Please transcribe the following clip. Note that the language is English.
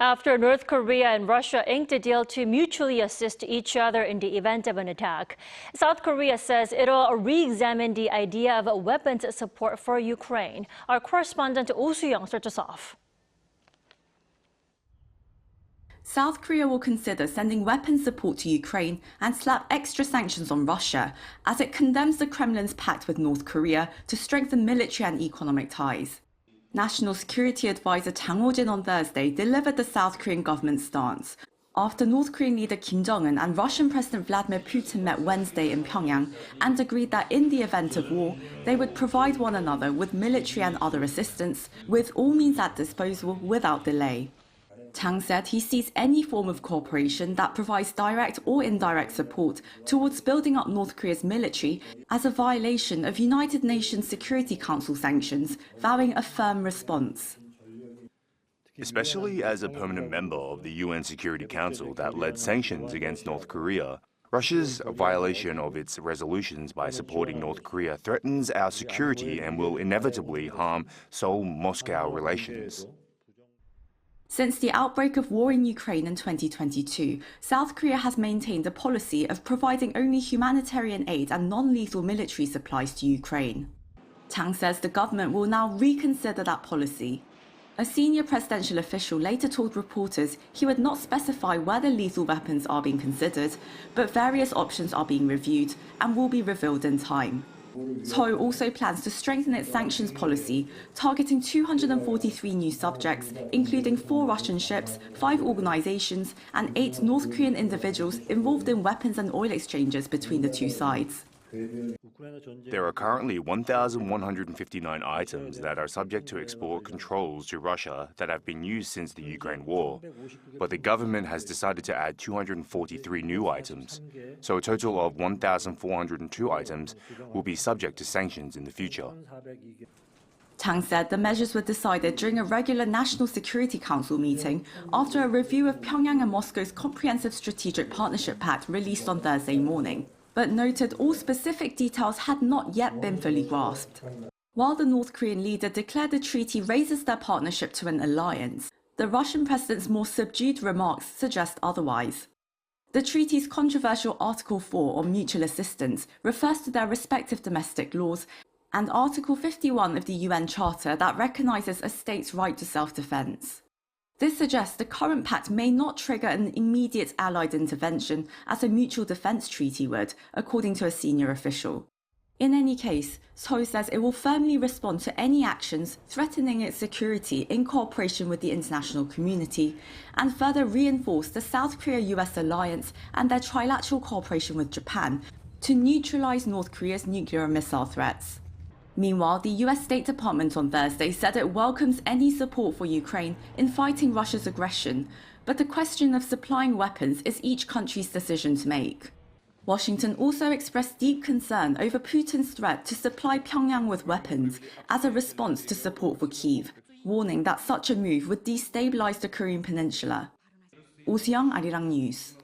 After North Korea and Russia inked a deal to mutually assist each other in the event of an attack, South Korea says it'll re-examine the idea of weapons support for Ukraine. Our correspondent Oh Soo-young starts us off. South Korea will consider sending weapons support to Ukraine and slap extra sanctions on Russia as it condemns the Kremlin's pact with North Korea to strengthen military and economic ties. National Security Advisor Chang Ho-jin on Thursday delivered the South Korean government's stance after North Korean leader Jong-un and Russian President Vladimir Putin met Wednesday in Pyongyang and agreed that in the event of war, they would provide one another with military and other assistance, with all means at disposal without delay. Chang said he sees any form of cooperation that provides direct or indirect support towards building up North Korea's military as a violation of United Nations Security Council sanctions, vowing a firm response. Especially as a permanent member of the UN Security Council that led sanctions against North Korea, Russia's violation of its resolutions by supporting North Korea threatens our security and will inevitably harm Seoul-Moscow relations. Since the outbreak of war in Ukraine in 2022, South Korea has maintained a policy of providing only humanitarian aid and non-lethal military supplies to Ukraine. Chang says the government will now reconsider that policy. A senior presidential official later told reporters he would not specify whether lethal weapons are being considered, but various options are being reviewed and will be revealed in time. Seoul also plans to strengthen its sanctions policy, targeting 243 new subjects, including 4 Russian ships, 5 organizations, and 8 North Korean individuals involved in weapons and oil exchanges between the two sides. There are currently 1,159 items that are subject to export controls to Russia that have been used since the Ukraine war, but the government has decided to add 243 new items, so a total of 1,402 items will be subject to sanctions in the future. Chang said the measures were decided during a regular National Security Council meeting after a review of Pyongyang and Moscow's Comprehensive Strategic Partnership Pact released on Thursday morning, but noted all specific details had not yet been fully grasped. While the North Korean leader declared the treaty raises their partnership to an alliance, the Russian president's more subdued remarks suggest otherwise. The treaty's controversial Article 4 on mutual assistance refers to their respective domestic laws, and Article 51 of the UN Charter that recognizes a state's right to self-defense. This suggests the current pact may not trigger an immediate Allied intervention as a mutual defence treaty would, according to a senior official. In any case, Seoul says it will firmly respond to any actions threatening its security in cooperation with the international community, and further reinforce the South Korea-US alliance and their trilateral cooperation with Japan to neutralise North Korea's nuclear and missile threats. Meanwhile, the US State Department on Thursday said it welcomes any support for Ukraine in fighting Russia's aggression, but the question of supplying weapons is each country's decision to make. Washington also expressed deep concern over Putin's threat to supply Pyongyang with weapons as a response to support for Kyiv, warning that such a move would destabilize the Korean peninsula. Oh Soo-young, Arirang News.